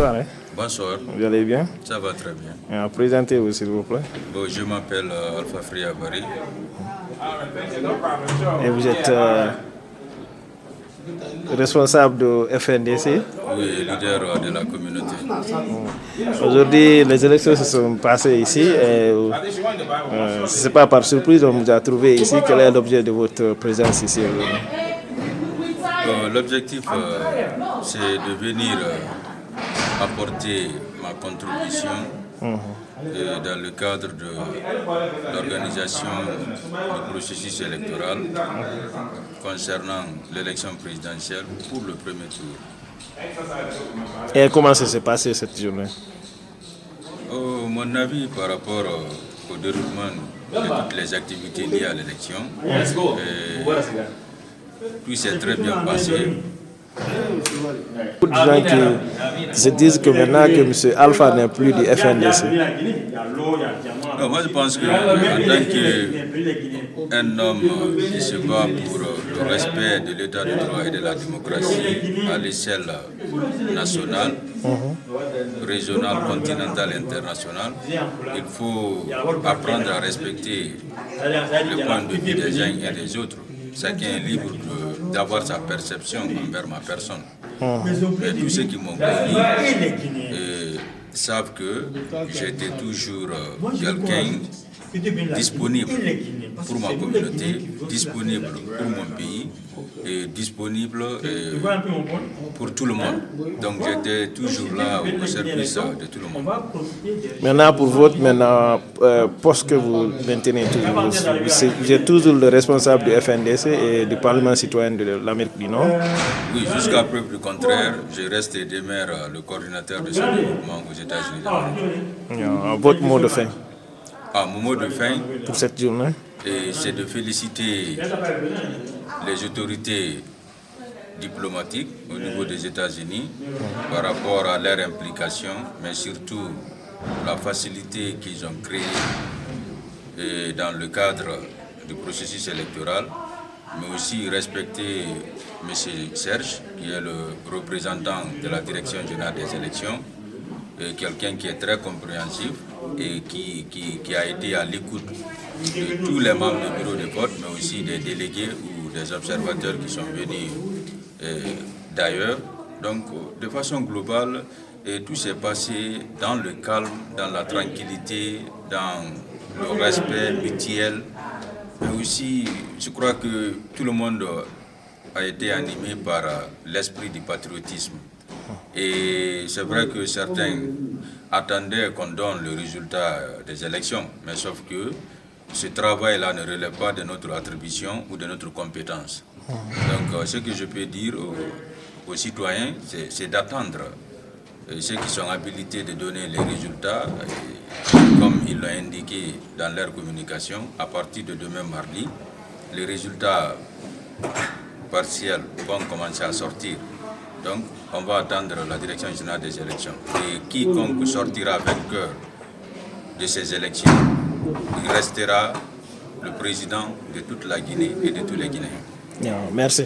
bonsoir. Bonsoir. Vous allez bien? Ça va très bien. Présentez-vous s'il vous plaît. Bon, je m'appelle Alpha Friabari. Et vous êtes responsable de FNDC? Oui, leader de la communauté. Aujourd'hui, les élections se sont passées ici et ce n'est pas par surprise on vous a trouvé ici. Quel est l'objet de votre présence ici aujourd'hui? L'objectif, c'est de venir apporter ma contribution dans le cadre de l'organisation du processus électoral concernant l'élection présidentielle pour le premier tour. Et comment ça s'est passé cette journée? Mon avis par rapport au déroulement de toutes les activités liées à l'élection, tout s'est très bien passé. Beaucoup de gens qui se disent que maintenant que M. Alpha n'est plus du FNDC. Non, moi je pense qu'en tant qu'un homme qui se bat pour le respect de l'état de droit et de la démocratie à l'échelle nationale, régionale, continentale et internationale, il faut apprendre à respecter le point de vue des uns et des autres. Chacun est libre d'avoir sa perception envers ma personne. Mais tous ceux qui m'ont connu savent que j'étais toujours quelqu'un disponible pour ma communauté, disponible pour mon pays et disponible pour tout le monde. Donc j'étais toujours là au service de tout le monde. Maintenant, pour votre poste que vous maintenez toujours, vous êtes toujours le responsable du FNDC et du Parlement citoyen de l'Amérique du Nord? Oui, jusqu'à preuve du contraire, je reste et demeure le coordinateur de ce mouvement aux États-Unis d'Amérique. Votre mot de fin? Mon mot de fin pour cette journée, c'est de féliciter les autorités diplomatiques au niveau des États-Unis par rapport à leur implication, mais surtout la facilité qu'ils ont créée dans le cadre du processus électoral, mais aussi respecter M. Serge, qui est le représentant de la Direction générale des élections, quelqu'un qui est très compréhensif et qui a été à l'écoute de tous les membres du bureau de vote, mais aussi des délégués ou des observateurs qui sont venus d'ailleurs. Donc, de façon globale, tout s'est passé dans le calme, dans la tranquillité, dans le respect mutuel. Mais aussi, je crois que tout le monde a été animé par l'esprit du patriotisme. Et c'est vrai que certains attendaient qu'on donne le résultat des élections, mais sauf que ce travail-là ne relève pas de notre attribution ou de notre compétence. Donc ce que je peux dire aux citoyens, c'est d'attendre ceux qui sont habilités de donner les résultats, comme ils l'ont indiqué dans leur communication, à partir de demain mardi, les résultats partiels vont commencer à sortir. Donc, on va attendre la Direction générale des élections. Et quiconque sortira vainqueur de ces élections, il restera le président de toute la Guinée et de tous les Guinéens. Merci.